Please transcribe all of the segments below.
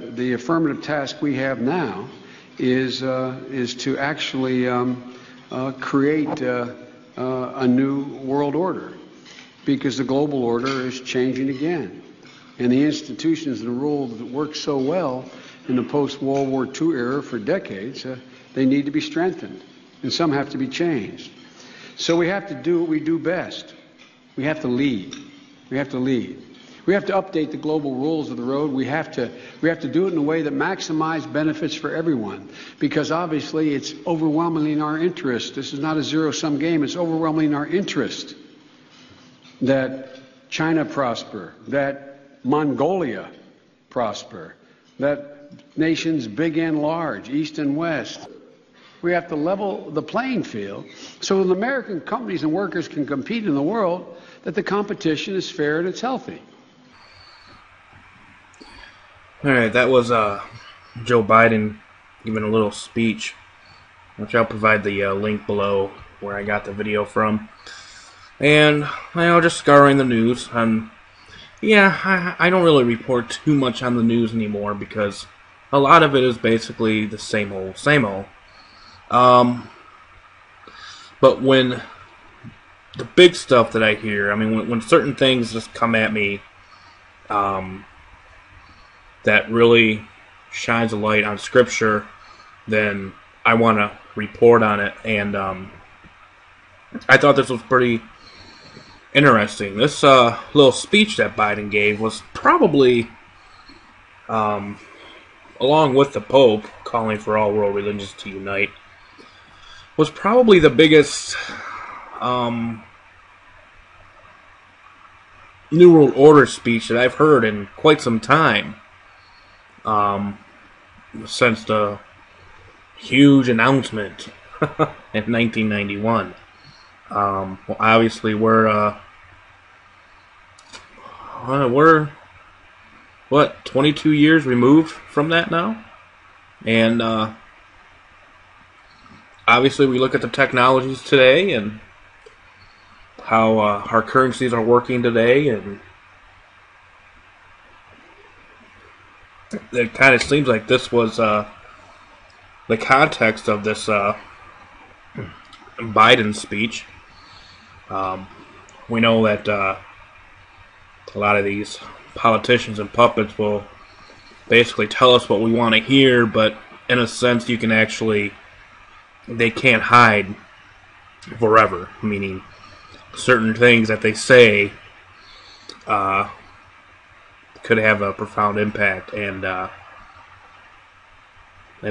The affirmative task we have now is to actually create a new world order, because the global order is changing again. And the institutions and rules that worked so well in the post-World War II era for decades, they need to be strengthened, and some have to be changed. So we have to do what we do best. We have to lead. We have to lead. We have to update the global rules of the road. We have to do it in a way that maximizes benefits for everyone, because obviously it's overwhelmingly in our interest. This is not a zero-sum game. It's overwhelmingly in our interest that China prosper, that Mongolia prosper, that nations big and large, east and west. We have to level the playing field so that American companies and workers can compete in the world, that the competition is fair and it's healthy. All right, that was Joe Biden giving a little speech, which I'll provide the link below where I got the video from. And, just scouring the news. Yeah, I don't really report too much on the news anymore because a lot of it is basically the same old, same old. But when the big stuff that I hear, when certain things just come at me, that really shines a light on Scripture, then I want to report on it. And I thought this was pretty interesting. This little speech that Biden gave was probably, along with the Pope calling for all world religions to unite, was probably the biggest New World Order speech that I've heard in quite some time. Since the huge announcement in 1991. Well, obviously we're 22 years removed from that now, and obviously we look at the technologies today and how our currencies are working today, and it kind of seems like this was the context of this Biden speech. We know that a lot of these politicians and puppets will basically tell us what we want to hear, but in a sense they can't hide forever, meaning certain things that they say could have a profound impact, and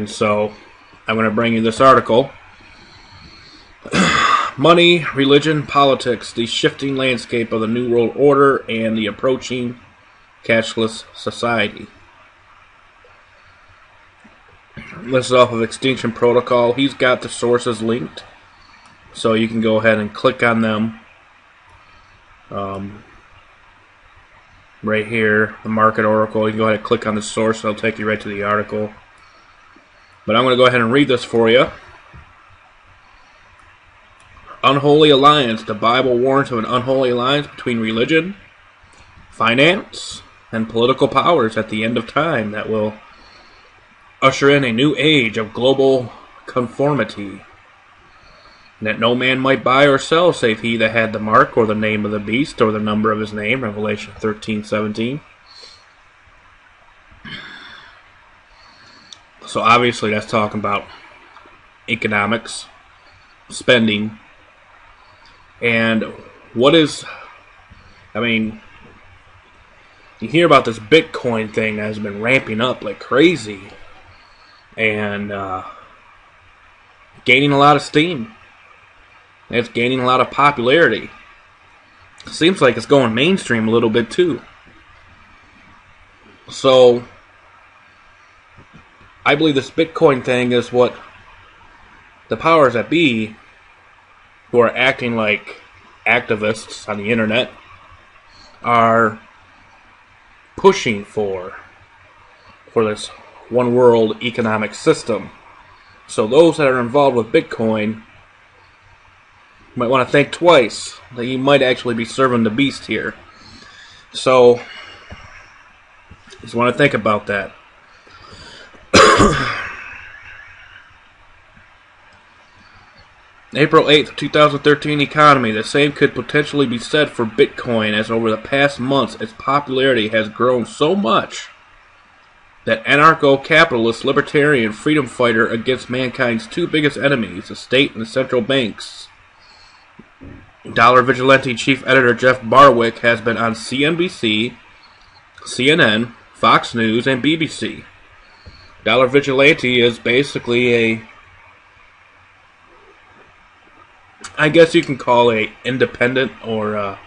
so I'm going to bring you this article. Money, Religion, Politics, the Shifting Landscape of the New World Order and the Approaching Cashless Society. This is off of Extinction Protocol. He's got the sources linked, so you can go ahead and click on them. Right here, the Market Oracle. You can go ahead and click on the source, and it'll take you right to the article. But I'm going to go ahead and read this for you. Unholy Alliance. The Bible warns of an unholy alliance between religion, finance, and political powers at the end of time that will usher in a new age of global conformity, that no man might buy or sell save he that had the mark or the name of the beast or the number of his name, Revelation 13:17. So obviously that's talking about economics, spending, and you hear about this Bitcoin thing that has been ramping up like crazy and gaining a lot of steam. It's gaining a lot of popularity. Seems like it's going mainstream a little bit too. So I believe this Bitcoin thing is what the powers that be, who are acting like activists on the internet, are pushing for this one world economic system. So those that are involved with Bitcoin might want to think twice that you might actually be serving the beast here. So just want to think about that. April 8th, 2013 economy. The same could potentially be said for Bitcoin, as over the past months its popularity has grown so much that anarcho-capitalist, libertarian, freedom fighter against mankind's two biggest enemies, the state and the central banks, Dollar Vigilante chief editor Jeff Barwick has been on CNBC, CNN, Fox News, and BBC. Dollar Vigilante is basically I guess you can call a independent or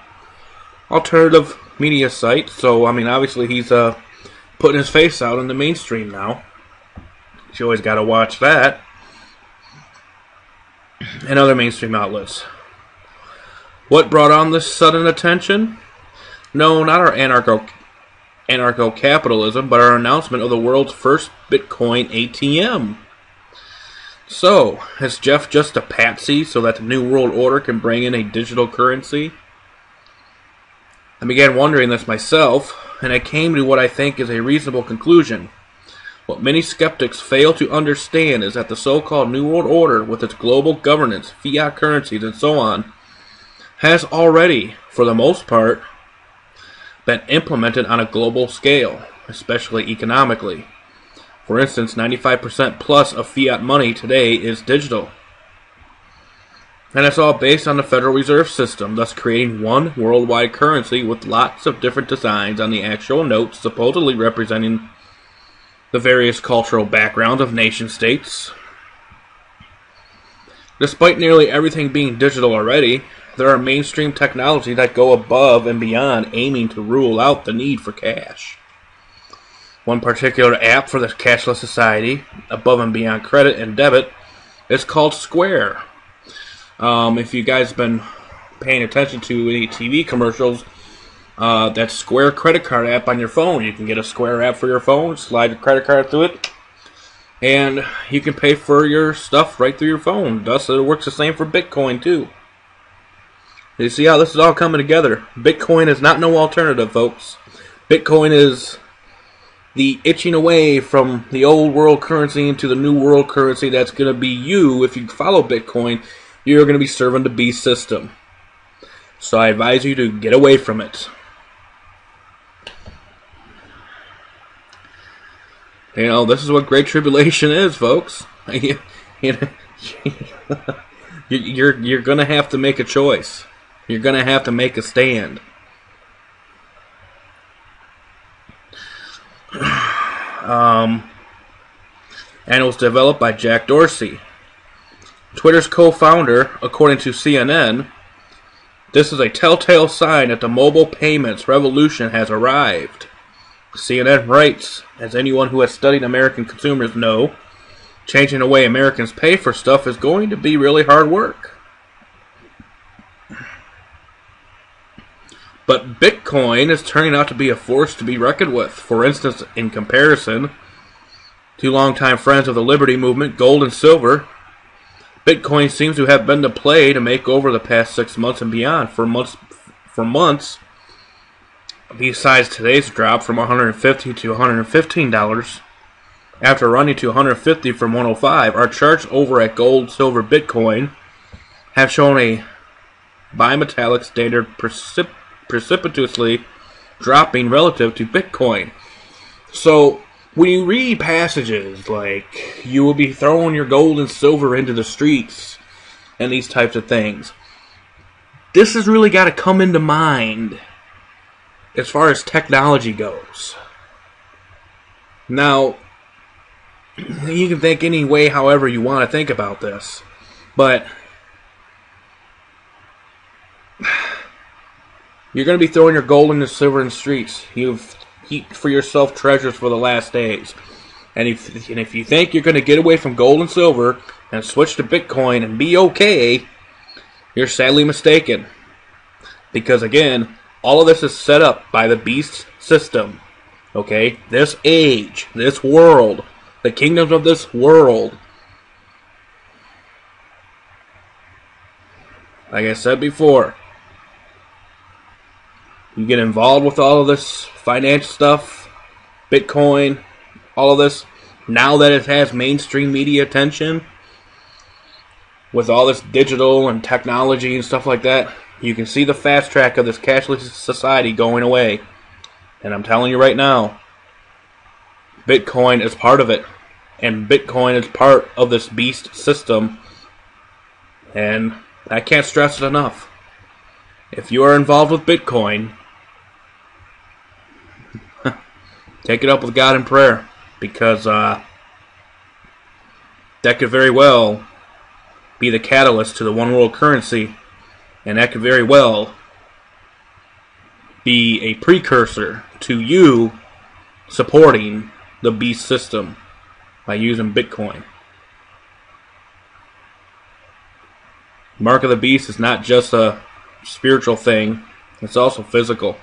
alternative media site. So, I mean, obviously he's putting his face out in the mainstream now. You always got to watch that. And other mainstream outlets. What brought on this sudden attention? No, not our anarcho-capitalism, but our announcement of the world's first Bitcoin ATM. So, is Jeff just a patsy so that the New World Order can bring in a digital currency? I began wondering this myself, and I came to what I think is a reasonable conclusion. What many skeptics fail to understand is that the so-called New World Order, with its global governance, fiat currencies, and so on, has already, for the most part, been implemented on a global scale, especially economically. For instance, 95% plus of fiat money today is digital. And it's all based on the Federal Reserve System, thus creating one worldwide currency with lots of different designs on the actual notes, supposedly representing the various cultural backgrounds of nation-states. Despite nearly everything being digital already, there are mainstream technologies that go above and beyond, aiming to rule out the need for cash. One particular app for the cashless society, above and beyond credit and debit, is called Square. If you guys have been paying attention to any TV commercials, that Square credit card app on your phone. You can get a Square app for your phone, slide your credit card through it, and you can pay for your stuff right through your phone. Thus, it works the same for Bitcoin, too. You see how this is all coming together. Bitcoin is not no alternative, folks. Bitcoin is the itching away from the old world currency into the new world currency that's going to be you. If you follow Bitcoin, you're going to be serving the beast system. So I advise you to get away from it. You know, this is what Great Tribulation is, folks. You're going to have to make a choice. You're going to have to make a stand. And it was developed by Jack Dorsey, Twitter's co-founder. According to CNN, this is a telltale sign that the mobile payments revolution has arrived. CNN writes, as anyone who has studied American consumers know, changing the way Americans pay for stuff is going to be really hard work. But Bitcoin is turning out to be a force to be reckoned with. For instance, in comparison to longtime friends of the Liberty Movement, gold and silver, Bitcoin seems to have been the play to make over the past 6 months and beyond. For months, besides today's drop from $150 to $115, after running to $150 from $105, our charts over at gold, silver, Bitcoin have shown a bimetallic standard precipitously dropping relative to Bitcoin. So when you read passages like you will be throwing your gold and silver into the streets and these types of things, this has really got to come into mind as far as technology goes. Now, you can think any way however you want to think about this, but you're going to be throwing your gold and silver in the streets. You've heaped for yourself treasures for the last days. And if you think you're going to get away from gold and silver and switch to Bitcoin and be okay, you're sadly mistaken. Because again, all of this is set up by the beast system. Okay? This age, this world, the kingdoms of this world. Like I said before, you get involved with all of this financial stuff, Bitcoin, all of this, now that it has mainstream media attention, with all this digital and technology and stuff like that, you can see the fast track of this cashless society going away. And I'm telling you right now, Bitcoin is part of it. And Bitcoin is part of this beast system. And I can't stress it enough. If you are involved with Bitcoin, take it up with God in prayer. Because that could very well be the catalyst to the one world currency. And that could very well be a precursor to you supporting the beast system by using Bitcoin. Mark of the Beast is not just a spiritual thing, it's also physical.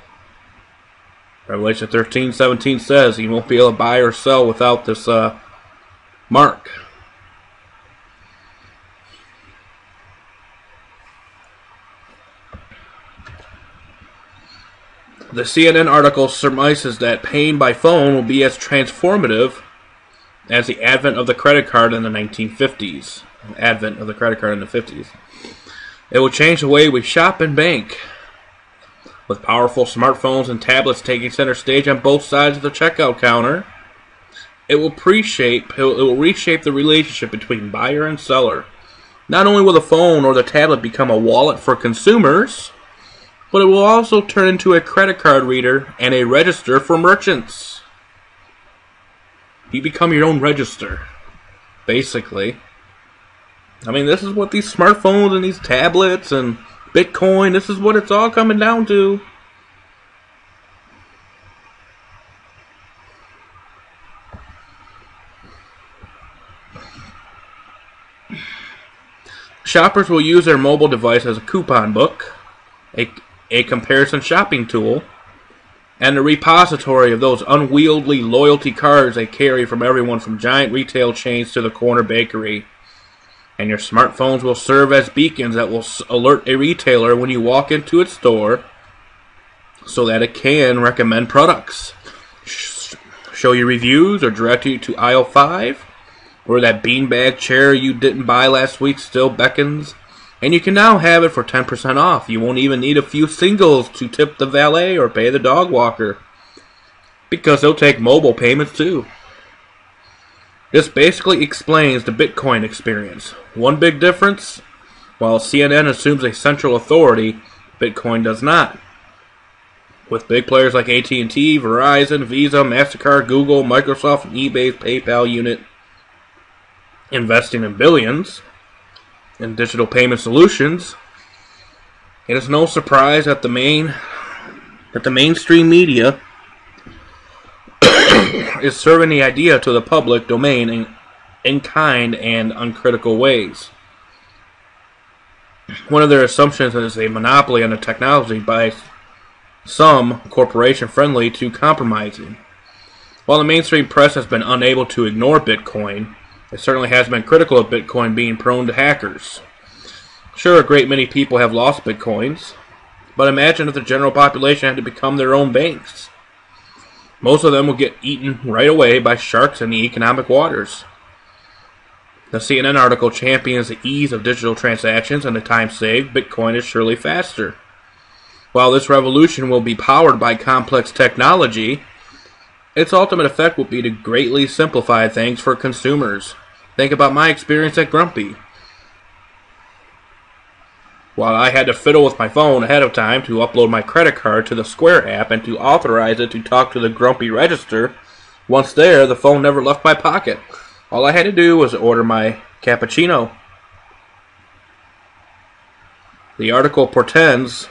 Revelation 13:17 says you won't be able to buy or sell without this mark. The CNN article surmises that paying by phone will be as transformative as the advent of the credit card in the 1950s. Advent of the credit card in the 50s. It will change the way we shop and bank, with powerful smartphones and tablets taking center stage on both sides of the checkout counter. It will reshape the relationship between buyer and seller. Not only will the phone or the tablet become a wallet for consumers, but it will also turn into a credit card reader and a register for merchants. You become your own register, basically. I mean, this is what these smartphones and these tablets and Bitcoin, this is what it's all coming down to. Shoppers will use their mobile device as a coupon book, a comparison shopping tool, and a repository of those unwieldy loyalty cards they carry from everyone from giant retail chains to the corner bakery. And your smartphones will serve as beacons that will alert a retailer when you walk into its store so that it can recommend products, show you reviews, or direct you to aisle 5, where that beanbag chair you didn't buy last week still beckons. And you can now have it for 10% off. You won't even need a few singles to tip the valet or pay the dog walker, because they'll take mobile payments too. This basically explains the Bitcoin experience. One big difference: while CNN assumes a central authority, Bitcoin does not. With big players like AT&T, Verizon, Visa, MasterCard, Google, Microsoft, and eBay's PayPal unit investing in billions in digital payment solutions, it is no surprise that the mainstream media is serving the idea to the public domain in kind and uncritical ways. One of their assumptions is a monopoly on the technology by some corporation friendly to compromising. While the mainstream press has been unable to ignore Bitcoin, it certainly has been critical of Bitcoin being prone to hackers. Sure, a great many people have lost Bitcoins, but imagine if the general population had to become their own banks. Most of them will get eaten right away by sharks in the economic waters. The CNN article champions the ease of digital transactions and the time saved. Bitcoin is surely faster. While this revolution will be powered by complex technology, its ultimate effect will be to greatly simplify things for consumers. Think about my experience at Grumpy. While I had to fiddle with my phone ahead of time to upload my credit card to the Square app and to authorize it to talk to the Grumpy register, once there, the phone never left my pocket. All I had to do was order my cappuccino. The article portends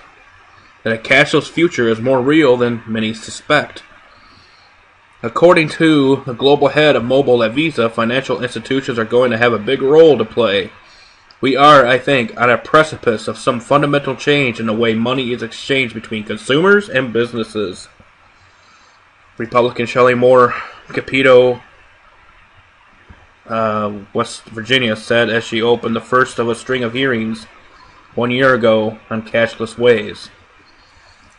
that a cashless future is more real than many suspect. According to the global head of mobile at Visa, financial institutions are going to have a big role to play. We are, I think, on a precipice of some fundamental change in the way money is exchanged between consumers and businesses. Republican Shelley Moore Capito, West Virginia, said as she opened the first of a string of hearings 1 year ago on cashless ways.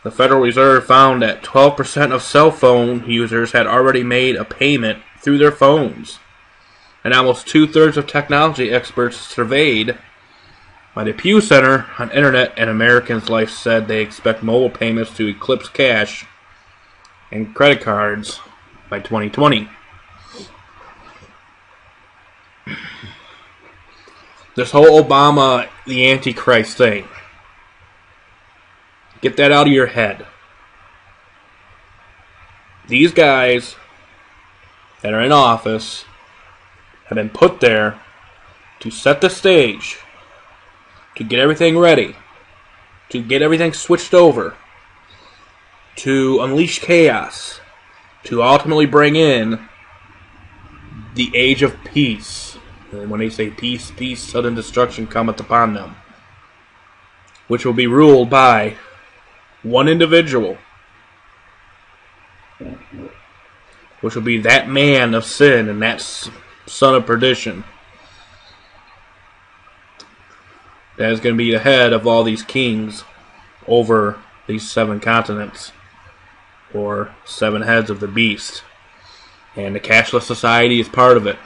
The Federal Reserve found that 12% of cell phone users had already made a payment through their phones. and almost 2/3 of technology experts surveyed by the Pew Center on Internet and Americans' Life said they expect mobile payments to eclipse cash and credit cards by 2020. This whole Obama, the Antichrist thing, get that out of your head. These guys that are in office have been put there to set the stage, to get everything ready, to get everything switched over, to unleash chaos, to ultimately bring in the age of peace. And when they say peace, peace, sudden destruction cometh upon them, which will be ruled by one individual, which will be that man of sin and that son of perdition. That is going to be the head of all these kings over these 7 continents, or 7 heads of the beast. And the cashless society is part of it.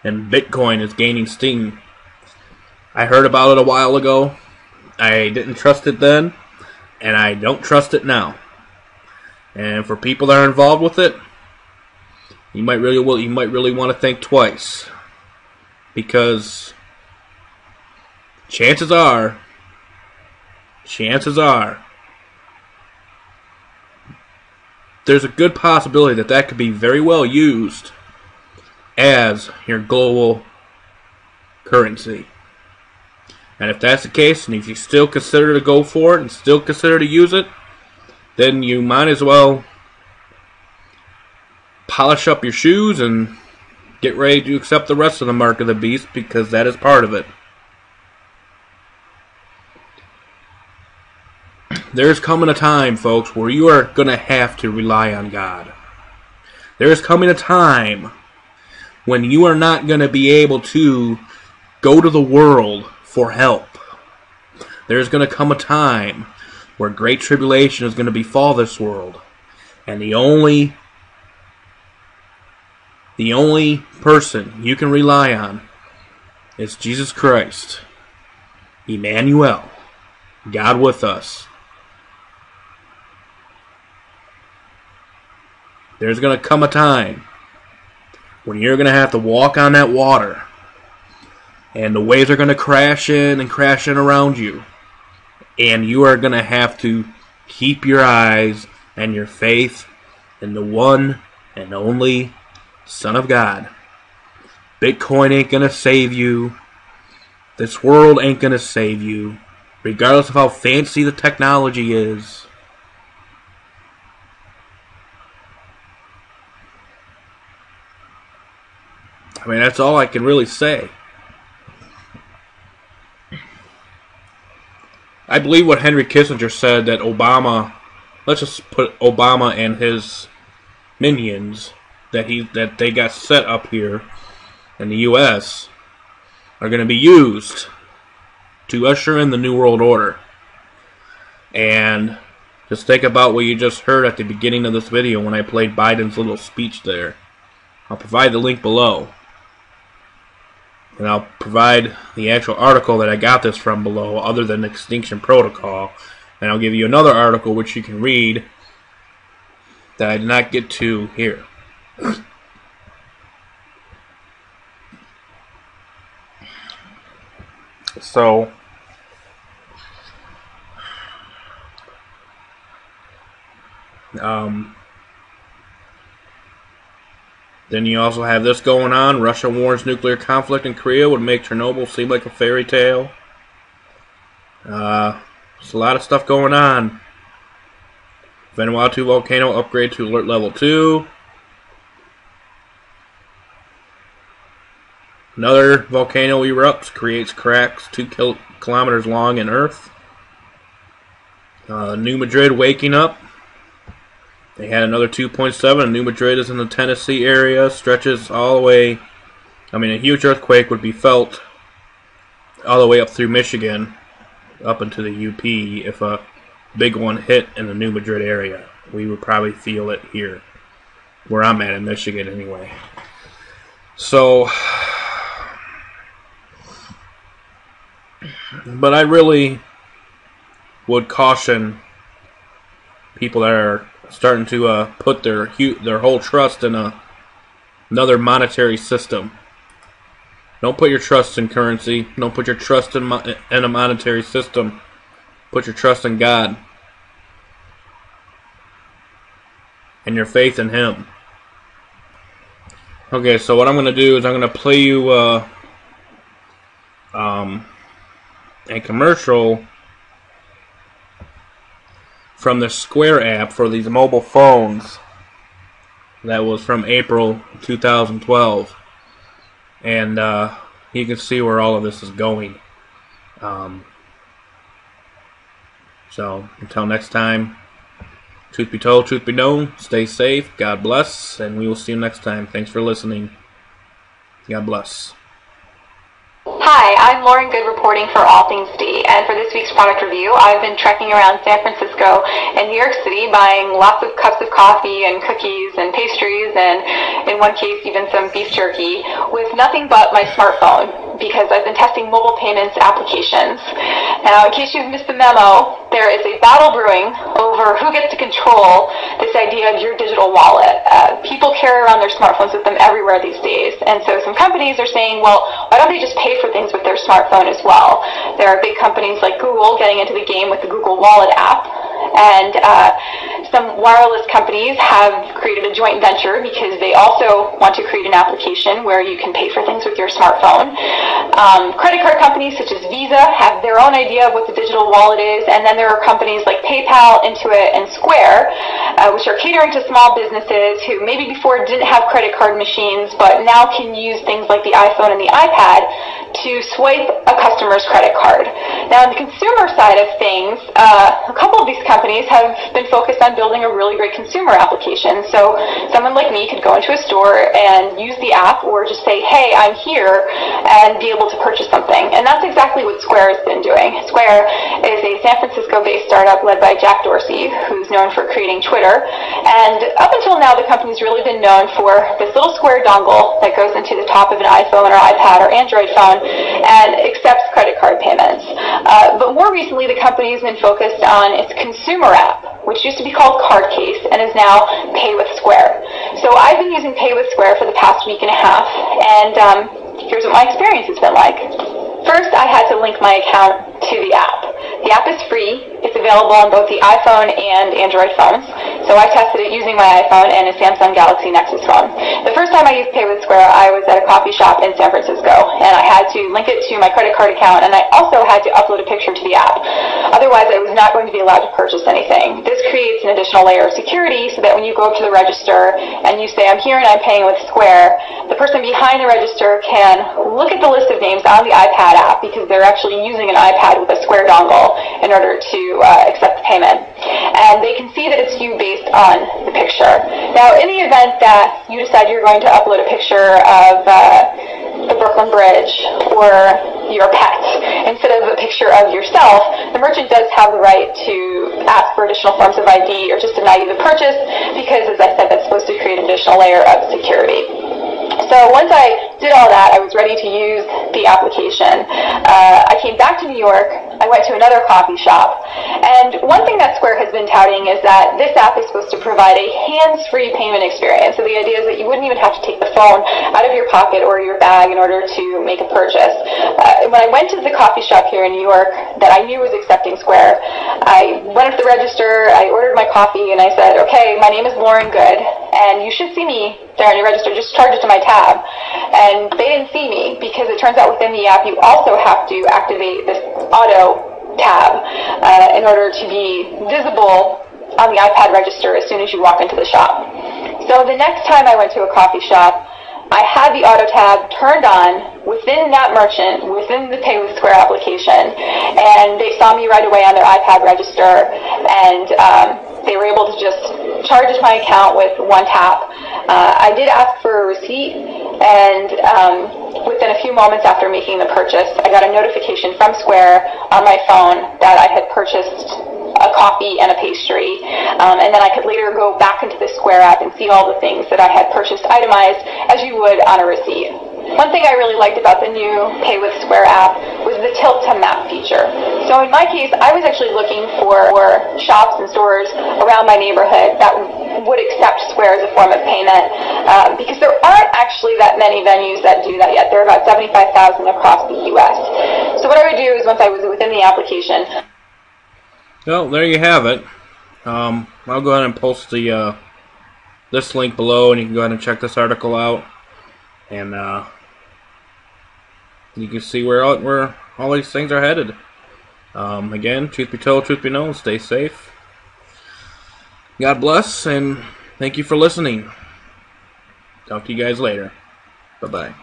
And Bitcoin is gaining steam. I heard about it a while ago. I didn't trust it then, and I don't trust it now. And for people that are involved with it, you might really want to think twice, because chances are there's a good possibility that that could be very well used as your global currency. And if that's the case, and if you still consider to go for it and still consider to use it, then you might as well polish up your shoes and get ready to accept the rest of the mark of the beast, because that is part of it. There's coming a time, folks, where you are going to have to rely on God. There's coming a time when you are not going to be able to go to the world for help. There's going to come a time where great tribulation is going to befall this world, and the only person you can rely on is Jesus Christ, Emmanuel, God with us. There's going to come a time when you're going to have to walk on that water, and the waves are going to crash in around you, and you are going to have to keep your eyes and your faith in the one and only Son of God. Bitcoin ain't going to save you. This world ain't going to save you, regardless of how fancy the technology is. I mean, that's all I can really say. I believe what Henry Kissinger said, that Obama, let's just put Obama and his minions that they got set up here in the U.S. are going to be used to usher in the New World Order. And just think about what you just heard at the beginning of this video when I played Biden's little speech there. I'll provide the link below. And I'll provide the actual article that I got this from below, other than Extinction Protocol. And I'll give you another article which you can read that I did not get to here. So, then you also have this going on. Russia warns nuclear conflict in Korea would make Chernobyl seem like a fairy tale. There's a lot of stuff going on. Vanuatu volcano upgrade to alert level 2. Another volcano erupts, creates cracks 2 kilometers long in Earth. New Madrid waking up. They had another 2.7. New Madrid is in the Tennessee area. Stretches all the way. I mean, a huge earthquake would be felt all the way up through Michigan, up into the UP. If a big one hit in the New Madrid area, we would probably feel it here, where I'm at in Michigan anyway. So, but I really would caution people that are starting to put their whole trust in another monetary system. Don't put your trust in currency. Don't put your trust in a monetary system. Put your trust in God and your faith in Him. Okay, so what I'm going to do is I'm going to play you a commercial from the Square app for these mobile phones that was from April 2012. And you can see where all of this is going. So, until next time, truth be told, truth be known, stay safe, God bless, and we will see you next time. Thanks for listening. God bless. Hi, I'm Lauren Good reporting for All Things D, and for this week's product review, I've been trekking around San Francisco and New York City buying lots of cups of coffee and cookies and pastries and, in one case, even some beef jerky with nothing but my smartphone because I've been testing mobile payments applications. Now, in case you've missed the memo, there is a battle brewing over who gets to control this idea of your digital wallet. People carry around their smartphones with them everywhere these days, and so some companies are saying, well, why don't they just pay for things with their smartphone as well? There are big companies like Google getting into the game with the Google Wallet app, and some wireless companies have created a joint venture because they also want to create an application where you can pay for things with your smartphone. Credit card companies such as Visa have their own idea of what the digital wallet is, and then there are companies like PayPal, Intuit, and Square, which are catering to small businesses who maybe before didn't have credit card machines, but now can use things like the iPhone and the iPad to swipe a customer's credit card. Now, on the consumer side of things, a couple of these companies have been focused on building a really great consumer application. So someone like me could go into a store and use the app or just say, hey, I'm here, and be able to purchase something. And that's exactly what Square has been doing. Square is a San Francisco-based startup led by Jack Dorsey, who's known for creating Twitter. And up until now, the company's really been known for this little square dongle that goes into the top of an iPhone or iPad or Android phone and accepts credit card payments. But more recently, the company has been focused on its consumer app, which used to be called Cardcase and is now Pay with Square. So I've been using Pay with Square for the past week and a half, and here's what my experience has been like. First, I had to link my account to the app. The app is free. It's available on both the iPhone and Android phones. So I tested it using my iPhone and a Samsung Galaxy Nexus phone. The first time I used Pay with Square, I was at a coffee shop in San Francisco, and I had to link it to my credit card account, and I also had to upload a picture to the app. Otherwise, I was not going to be allowed to purchase anything. This creates an additional layer of security so that when you go up to the register and you say, I'm here and I'm paying with Square, the person behind the register can look at the list of names on the iPad app because they're actually using an iPad with a Square dongle in order to accept the payment. And they can see that it's you based on the picture. Now, in the event that you decide you're going to upload a picture of the Brooklyn Bridge or your pet instead of a picture of yourself, the merchant does have the right to ask for additional forms of ID or just deny you the purchase because, as I said, that's supposed to create an additional layer of security. So once I did all that, I was ready to use the application. I came back to New York. I went to another coffee shop. And one thing that Square has been touting is that this app is supposed to provide a hands-free payment experience. So the idea is that you wouldn't even have to take the phone out of your pocket or your bag in order to make a purchase. When I went to the coffee shop here in New York that I knew was accepting Square, I went up to the register, I ordered my coffee, and I said, okay, my name is Lauren Good, and you should see me there on your register. Just charge it to my tab. And they didn't see me because it turns out within the app you also have to activate this auto tab in order to be visible on the iPad register as soon as you walk into the shop. So the next time I went to a coffee shop, I had the auto tab turned on within that merchant, within the Pay with Square application, and they saw me right away on their iPad register, and they were able to just charge my account with one tap. I did ask for a receipt, and within a few moments after making the purchase, I got a notification from Square on my phone that I had purchased a coffee and a pastry, and then I could later go back into the Square app and see all the things that I had purchased itemized as you would on a receipt. One thing I really liked about the new Pay with Square app was the tilt to map feature. So in my case, I was actually looking for shops and stores around my neighborhood that would accept Square as a form of payment, because there aren't actually that many venues that do that yet. There are about 75,000 across the U.S. So what I would do is, once I was within the application... Well, there you have it. I'll go ahead and post the this link below, and you can go ahead and check this article out, and you can see where all these things are headed. Again, truth be told, truth be known, stay safe. God bless, and thank you for listening. Talk to you guys later. Bye-bye.